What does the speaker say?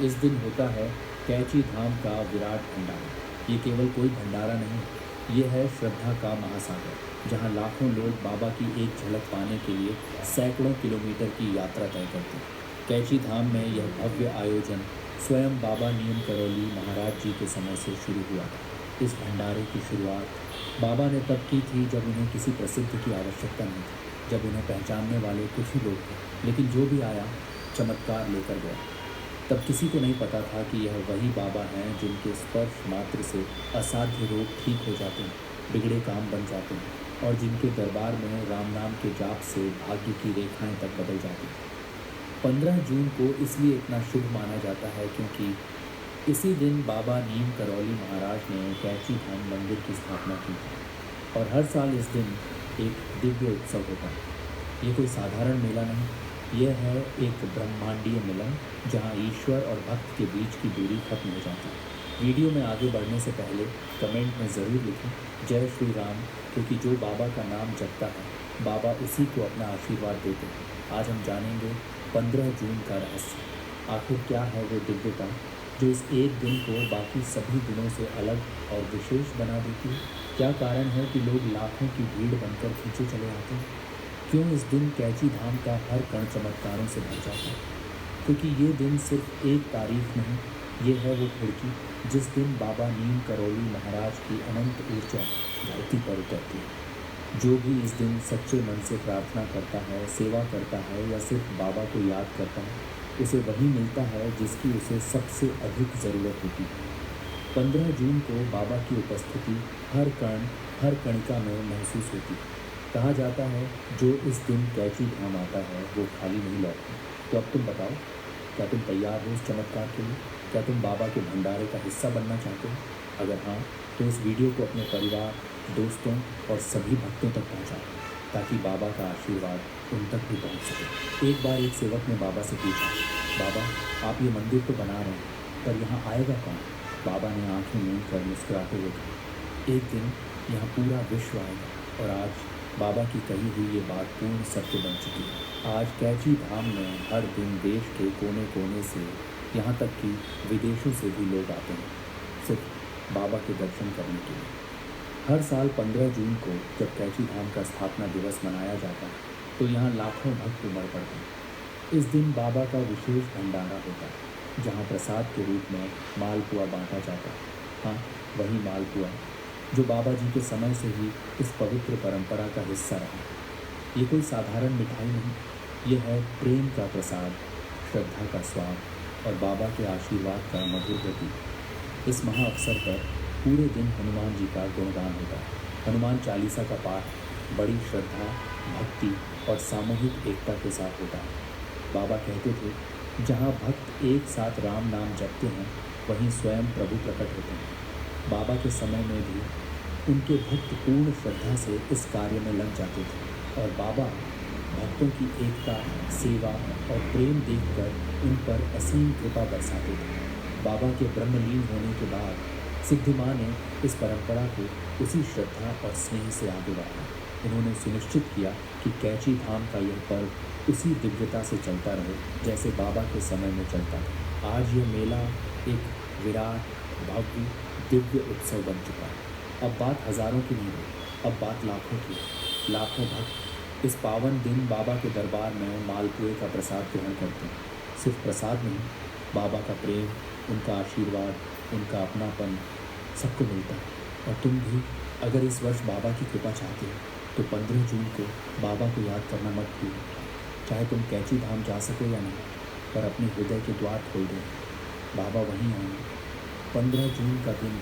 इस दिन होता है कैची धाम का विराट भंडारा। ये केवल कोई भंडारा नहीं, ये है श्रद्धा का महासागर, जहाँ लाखों लोग बाबा की एक झलक पाने के लिए सैकड़ों किलोमीटर की यात्रा तय करते हैं। कैची धाम में यह भव्य आयोजन स्वयं बाबा नीम करौली महाराज जी के समय से शुरू हुआ था। इस भंडारे की शुरुआत बाबा ने तब की थी जब उन्हें किसी प्रसिद्ध की आवश्यकता नहीं थी, जब उन्हें पहचानने वाले कुछ ही लोग थे, लेकिन जो भी आया चमत्कार लेकर गया। तब किसी को नहीं पता था कि यह वही बाबा हैं जिनके स्पर्श मात्र से असाध्य रोग ठीक हो जाते हैं, बिगड़े काम बन जाते हैं और जिनके दरबार में राम नाम के जाप से भाग्य की रेखाएं तक बदल जाती हैं। 15 जून को इसलिए इतना शुभ माना जाता है क्योंकि इसी दिन बाबा नीम करौली महाराज ने कैची धाम मंदिर की स्थापना की थी और हर साल इस दिन एक दिव्य उत्सव होता है। ये कोई साधारण मेला नहीं, यह है एक ब्रह्मांडीय मिलन जहाँ ईश्वर और भक्त के बीच की दूरी खत्म हो जाती है। वीडियो में आगे बढ़ने से पहले कमेंट में ज़रूर लिखें जय श्री राम, क्योंकि जो बाबा का नाम जपता है बाबा उसी को अपना आशीर्वाद देते हैं। आज हम जानेंगे 15 जून का रहस्य। आखिर क्या है वो दिव्यता जो इस एक दिन को बाकी सभी दिनों से अलग और विशेष बना देती है? क्या कारण है कि लोग लाखों की भीड़ बनकर खींचे चले आते हैं? क्यों इस दिन कैची धाम का हर कण चमत्कारों से भर जाता है? क्योंकि ये दिन सिर्फ एक तारीख नहीं, ये है वो खिड़की जिस दिन बाबा नीम करौली महाराज की अनंत ऊर्जा धरती पर उतरती है। जो भी इस दिन सच्चे मन से प्रार्थना करता है, सेवा करता है या सिर्फ बाबा को याद करता है, उसे वही मिलता है जिसकी उसे सबसे अधिक ज़रूरत होती है। 15 जून को बाबा की उपस्थिति हर कण हर कणिका में महसूस होती है। कहा जाता है जो इस दिन कैची धाम आता है वो खाली नहीं लौटता। तो अब तुम बताओ, क्या तुम तैयार हो इस चमत्कार के लिए? क्या तुम बाबा के भंडारे का हिस्सा बनना चाहते हो? अगर हाँ, तो इस वीडियो को अपने परिवार, दोस्तों और सभी भक्तों तक पहुंचाओ ताकि बाबा का आशीर्वाद उन तक भी पहुंच सके। एक बार एक सेवक ने बाबा से पूछा, बाबा आप ये मंदिर तो बना रहे हैं, पर यहाँ आएगा कौन? बाबा ने आंखें मूंद कर मुस्कुराते हुए कहा, एक दिन यहाँ पूरा विश्व आएगा। और आज बाबा की कही हुई ये बात पूर्ण सत्य बन चुकी है। आज कैची धाम में हर दिन देश के कोने कोने से, यहाँ तक कि विदेशों से भी लोग आते हैं सिर्फ बाबा के दर्शन करने के लिए। हर साल 15 जून को जब कैची धाम का स्थापना दिवस मनाया जाता है तो यहाँ लाखों भक्त उमड़ पड़ते हैं। इस दिन बाबा का विशेष भंडारा होता है जहाँ प्रसाद के रूप में मालपुआ बांटा जाता है। हाँ, वही मालपुआ जो बाबा जी के समय से ही इस पवित्र परंपरा का हिस्सा रहा है। ये कोई साधारण मिठाई नहीं, ये है प्रेम का प्रसाद, श्रद्धा का स्वाद और बाबा के आशीर्वाद का मधुर प्रतीक। इस महा अवसर पर पूरे दिन हनुमान जी का गुणगान होता है। हनुमान चालीसा का पाठ बड़ी श्रद्धा, भक्ति और सामूहिक एकता के साथ होता है। बाबा कहते थे, जहाँ भक्त एक साथ राम नाम जपते हैं वहीं स्वयं प्रभु प्रकट होते हैं। बाबा के समय में भी उनके भक्त पूर्ण श्रद्धा से इस कार्य में लग जाते थे और बाबा भक्तों की एकता, सेवा और प्रेम देखकर उन पर असीम कृपा बरसाते थे। बाबा के ब्रह्मलीन होने के बाद सिद्धि माँ ने इस परंपरा को उसी श्रद्धा और स्नेह से आगे बढ़ाया। उन्होंने सुनिश्चित किया कि कैची धाम का यह पर्व उसी दिव्यता से चलता रहे जैसे बाबा के समय में चलता था। आज यह मेला एक विराट, भव्य, दिव्य उत्सव बन चुका है। अब बात हज़ारों की नहीं रही, अब बात लाखों की। लाखों भक्त इस पावन दिन बाबा के दरबार में मालपुए का प्रसाद ग्रहण करते हैं। सिर्फ प्रसाद नहीं, बाबा का प्रेम, उनका आशीर्वाद, उनका अपनापन सबको मिलता है। और तुम भी अगर इस वर्ष बाबा की कृपा चाहते हो तो 15 जून को बाबा को याद करना मत भूलो। चाहे तुम कैची धाम जा सको या नहीं, पर अपने हृदय के द्वार खोल दो, बाबा वहीं आएंगे। 15 जून का दिन